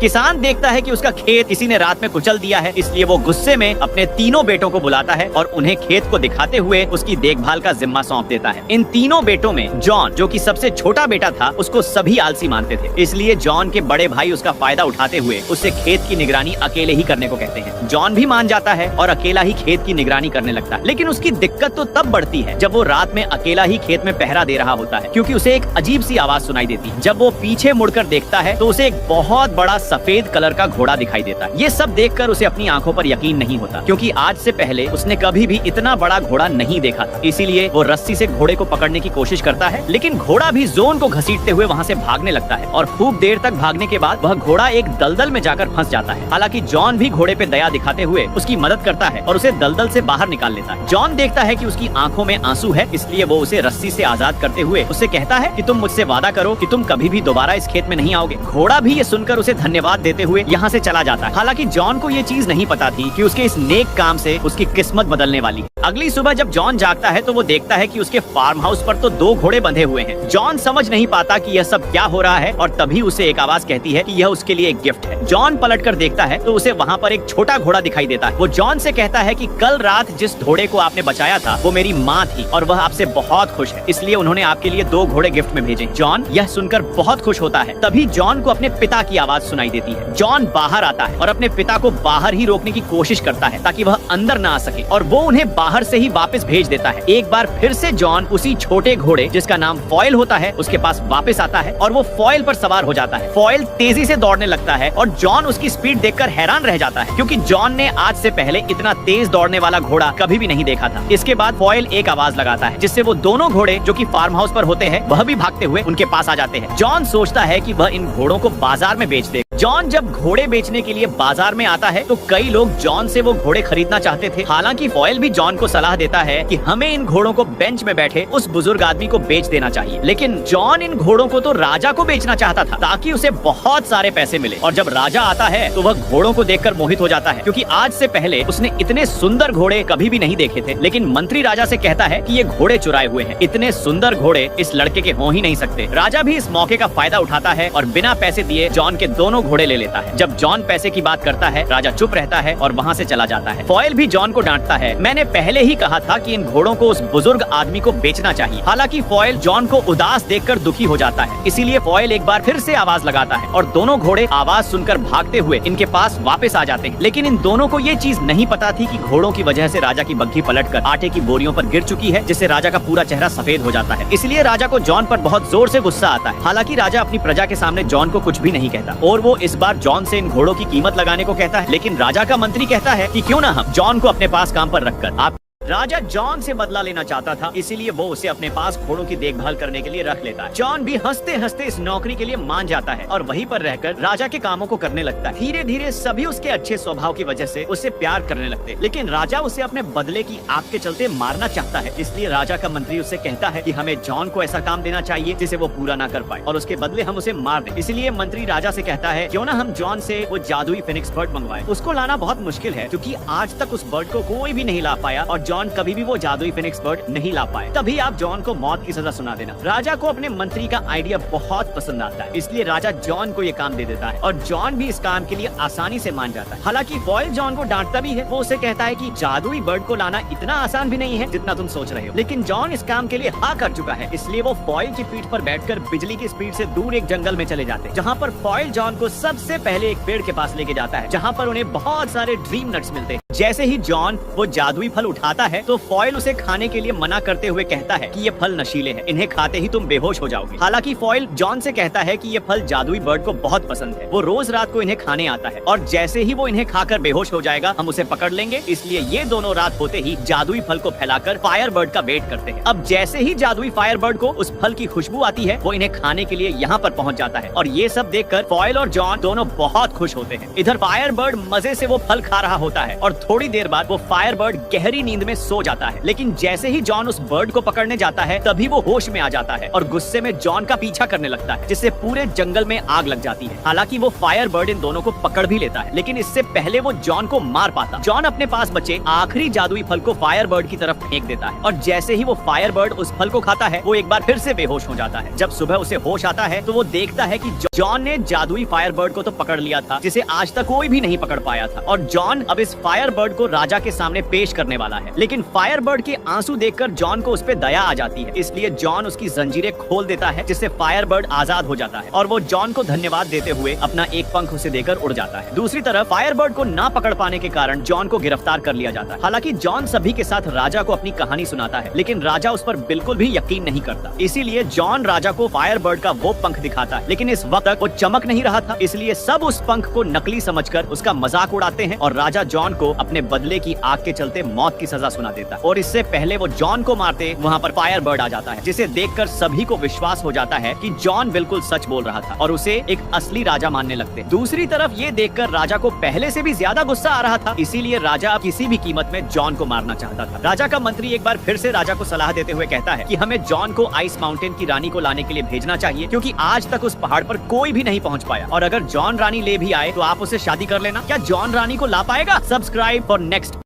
किसान देखता है कि उसका खेत किसी ने रात में कुचल दिया है, इसलिए वो गुस्से में अपने तीनों बेटों को बुलाता है और उन्हें खेत को दिखाते हुए उसकी देखभाल का जिम्मा सौंप देता है। इन तीनों बेटों में जॉन, जो कि सबसे छोटा बेटा था, उसको सभी आलसी मानते थे, इसलिए जॉन के बड़े भाई उसका फायदा उठाते हुए उससे खेत की निगरानी अकेले ही करने को कहते हैं। जॉन भी मान जाता है और अकेला ही खेत की निगरानी करने लगता है। लेकिन उसकी दिक्कत तो तब बढ़ती है जब वो रात में अकेला ही खेत में पहरा दे रहा होता है, क्योंकि उसे एक अजीब सी आवाज सुनाई देती है। जब वो पीछे मुड़कर देखता है तो उसे एक बहुत बड़ा सफेद कलर का घोड़ा दिखाई देता है। ये सब देखकर उसे अपनी आंखों पर यकीन नहीं होता, क्योंकि आज से पहले उसने कभी भी इतना बड़ा घोड़ा नहीं देखा था। इसीलिए वो रस्सी से घोड़े को पकड़ने की कोशिश करता है, लेकिन घोड़ा भी जोन को घसीटते हुए वहाँ से भागने लगता है और खूब देर तक भागने के बाद वह घोड़ा एक दलदल में जाकर फंस जाता है। हालांकि जॉन भी घोड़े पे दया दिखाते हुए उसकी मदद करता है और उसे दलदल से बाहर निकाल लेता है। जॉन देखता है कि उसकी आंखों में आंसू है, इसलिए वो उसे रस्सी से आजाद करते हुए उससे कहता है कि तुम मुझसे वादा करो कि तुम कभी भी दोबारा इस खेत में नहीं आओगे। घोड़ा भी ये सुनकर उसे धन्यवाद देते हुए यहाँ से चला जाता है। हालांकि जॉन को ये चीज नहीं पता थी कि उसके इस नेक काम से उसकी किस्मत बदलने वाली है। अगली सुबह जब जॉन जागता है तो वो देखता है कि उसके फार्म हाउस पर तो 2 घोड़े बंधे हुए हैं। जॉन समझ नहीं पाता कि यह सब क्या हो रहा है और तभी उसे एक आवाज कहती है कि यह उसके लिए एक गिफ्ट है। जॉन पलटकर देखता है तो उसे वहाँ पर एक छोटा घोड़ा दिखाई देता है। वो जॉन से कहता है कि कल रात जिस घोड़े को आपने बचाया था वो मेरी माँ थी और वह आपसे बहुत खुश है, इसलिए उन्होंने आपके लिए 2 घोड़े गिफ्ट में भेजे। जॉन यह सुनकर बहुत खुश होता है। तभी जॉन को अपने पिता की आवाज सुनाई देती है। जॉन बाहर आता है और अपने पिता को बाहर ही रोकने की कोशिश करता है ताकि वह अंदर न आ सके, और वो उन्हें बाहर से ही वापस भेज देता है। एक बार फिर से जॉन उसी छोटे घोड़े जिसका नाम फॉयल होता है उसके पास वापस आता है और वो फॉयल पर सवार हो जाता है। फॉयल तेजी से दौड़ने लगता है और जॉन उसकी स्पीड देखकर हैरान रह जाता है, क्योंकि जॉन ने आज से पहले इतना तेज दौड़ने वाला घोड़ा कभी भी नहीं देखा था। इसके बाद फॉयल एक आवाज लगाता है जिससे वो दोनों घोड़े जो कि फार्म हाउस पर होते हैं वह भी भागते हुए उनके पास आ जाते हैं। जॉन सोचता है कि वह इन घोड़ों को बाजार में बेच दे। जॉन जब घोड़े बेचने के लिए बाजार में आता है तो कई लोग जॉन से वो घोड़े खरीदना चाहते थे। हालांकि फॉयल भी जॉन को सलाह देता है कि हमें इन घोड़ों को बेंच में बैठे उस बुजुर्ग आदमी को बेच देना चाहिए। लेकिन जॉन इन घोड़ों को तो राजा को बेचना चाहता था ताकि उसे बहुत सारे पैसे मिले। और जब राजा आता है तो वह घोड़ों को देखकर मोहित हो जाता है, क्योंकि आज से पहले उसने इतने सुंदर घोड़े कभी भी नहीं देखे थे। लेकिन मंत्री राजा से कहता है कि ये घोड़े चुराए हुए हैं, इतने सुंदर घोड़े इस लड़के के हो ही नहीं सकते। राजा भी इस मौके का फायदा उठाता है और बिना पैसे दिए जॉन के दोनों घोड़े ले लेता है। जब जॉन पैसे की बात करता है राजा चुप रहता है और वहाँ से चला जाता है। फॉयल भी जॉन को डांटता है, मैंने पहले ही कहा था कि इन घोड़ों को उस बुजुर्ग आदमी को बेचना चाहिए। हालांकि फॉयल जॉन को उदास देखकर दुखी हो जाता है, इसीलिए फॉयल एक बार फिर से आवाज लगाता है और दोनों घोड़े आवाज सुनकर भागते हुए इनके पास वापस आ जाते हैं। लेकिन इन दोनों को ये चीज नहीं पता थी कि घोड़ों की वजह से राजा की बग्घी पलटकर आटे की बोरियों पर गिर चुकी है, जिससे राजा का पूरा चेहरा सफेद हो जाता है। इसलिए राजा को जॉन पर बहुत जोर से गुस्सा आता है। हालांकि राजा अपनी प्रजा के सामने जॉन को कुछ भी नहीं कहता और वो इस बार जॉन से इन घोड़ों की कीमत लगाने को कहता है। लेकिन राजा का मंत्री कहता है कि क्यों ना हम जॉन को अपने पास काम पर रखकर आप राजा जॉन से बदला लेना चाहता था, इसीलिए वो उसे अपने पास घोड़ों की देखभाल करने के लिए रख लेता है। जॉन भी हंसते हंसते इस नौकरी के लिए मान जाता है और वहीं पर रहकर राजा के कामों को करने लगता है। धीरे धीरे सभी उसके अच्छे स्वभाव की वजह से उसे प्यार करने लगते हैं। लेकिन राजा उसे अपने बदले की आग के चलते मारना चाहता है, इसलिए राजा का मंत्री उससे कहता है कि हमें जॉन को ऐसा काम देना चाहिए जिसे वो पूरा ना कर पाए और उसके बदले हम उसे मार दें। इसलिए मंत्री राजा से कहता है क्यों ना हम जॉन से वो जादुई फिनिक्स बर्ड मंगवाएं। उसको लाना बहुत मुश्किल है क्योंकि आज तक उस बर्ड को कोई भी नहीं ला पाया और जॉन कभी भी वो जादुई फिनिक्स बर्ड नहीं ला पाए। तभी आप जॉन को मौत की सजा सुना देना। राजा को अपने मंत्री का आइडिया बहुत पसंद आता है, इसलिए राजा जॉन को ये काम दे देता है और जॉन भी इस काम के लिए आसानी से मान जाता है। हालांकि फॉयल जॉन को डांटता भी है। वो उसे कहता है कि जादुई बर्ड को लाना इतना आसान भी नहीं है जितना तुम सोच रहे हो। लेकिन जॉन इस काम के लिए हाँ कर चुका है, इसलिए वो फॉयल की पीठ पर बैठकर बिजली की स्पीड से दूर एक जंगल में चले जाते हैं, जहाँ पर फॉयल जॉन को सबसे पहले एक पेड़ के पास लेके जाता है, जहाँ पर उन्हें बहुत सारे ड्रीम नट्स मिलते हैं। जैसे ही जॉन वो जादुई फल उठाता है तो फॉयल उसे खाने के लिए मना करते हुए कहता है कि ये फल नशीले हैं, इन्हें खाते ही तुम बेहोश हो जाओगे। हालांकि फॉयल जॉन से कहता है कि ये फल जादुई बर्ड को बहुत पसंद है, वो रोज रात को इन्हें खाने आता है और जैसे ही वो इन्हें खाकर बेहोश हो जाएगा हम उसे पकड़ लेंगे। इसलिए ये दोनों रात होते ही जादुई फल को फैलाकर फायर बर्ड का वेट करते हैं। अब जैसे ही जादुई फायर बर्ड को उस फल की खुशबू आती है वो इन्हें खाने के लिए यहाँ पर पहुँच जाता है और ये सब देखकर फॉयल और जॉन दोनों बहुत खुश होते हैं। इधर फायर बर्ड मजे से वो फल खा रहा होता है और थोड़ी देर बाद वो फायर बर्ड गहरी नींद में सो जाता है। लेकिन जैसे ही जॉन उस बर्ड को पकड़ने जाता है तभी वो होश में आ जाता है और गुस्से में जॉन का पीछा करने लगता है, जिससे पूरे जंगल में आग लग जाती है। हालांकि वो फायर बर्ड इन दोनों को पकड़ भी लेता है, लेकिन इससे पहले वो जॉन को मार पाता। जॉन अपने पास बचे आखिरी जादुई फल को फायर बर्ड की तरफ फेंक देता है और जैसे ही वो फायर बर्ड उस फल को खाता है वो एक बार फिर से बेहोश हो जाता है। जब सुबह उसे होश आता है तो वो देखता है कि जॉन ने जादुई फायर बर्ड को तो पकड़ लिया था जिसे आज तक कोई भी नहीं पकड़ पाया था, और जॉन अब इस फायर बर्ड को राजा के सामने पेश करने वाला है। लेकिन फायर बर्ड के आंसू देखकर जॉन को उस पे दया आ जाती है, इसलिए जॉन उसकी जंजीरें खोल देता है, जिससे फायर बर्ड आजाद हो जाता है और वो जॉन को धन्यवाद देते हुए अपना एक पंख उसे देकर उड़ जाता है। दूसरी तरफ फायर बर्ड को ना पकड़ पाने के कारण जॉन को गिरफ्तार कर लिया जाता है। हालांकि जॉन सभी के साथ राजा को अपनी कहानी सुनाता है, लेकिन राजा उस पर बिल्कुल भी यकीन नहीं करता। इसीलिए जॉन राजा को फायर बर्ड का वो पंख दिखाता है, लेकिन इस वक्त तक वो चमक नहीं रहा था, इसलिए सब उस पंख को नकली समझकर उसका मजाक उड़ाते हैं और राजा जॉन को अपने बदले की आग के चलते मौत की सजा सुना देता है। और इससे पहले वो जॉन को मारते वहाँ पर फायर बर्ड आ जाता है, जिसे देखकर सभी को विश्वास हो जाता है कि जॉन बिल्कुल सच बोल रहा था और उसे एक असली राजा मानने लगते। दूसरी तरफ ये देखकर राजा को पहले से भी ज्यादा गुस्सा आ रहा था, इसीलिए राजा अब किसी भी कीमत में जॉन को मारना चाहता था। राजा का मंत्री एक बार फिर से राजा को सलाह देते हुए कहता है कि हमें जॉन को आइस माउंटेन की रानी को लाने के लिए भेजना चाहिए, क्योंकि आज तक उस पहाड़ पर कोई भी नहीं पहुंच पाया, और अगर जॉन रानी ले भी आए तो आप उसे शादी कर लेना। क्या जॉन रानी को ला पाएगा? Subscribe for next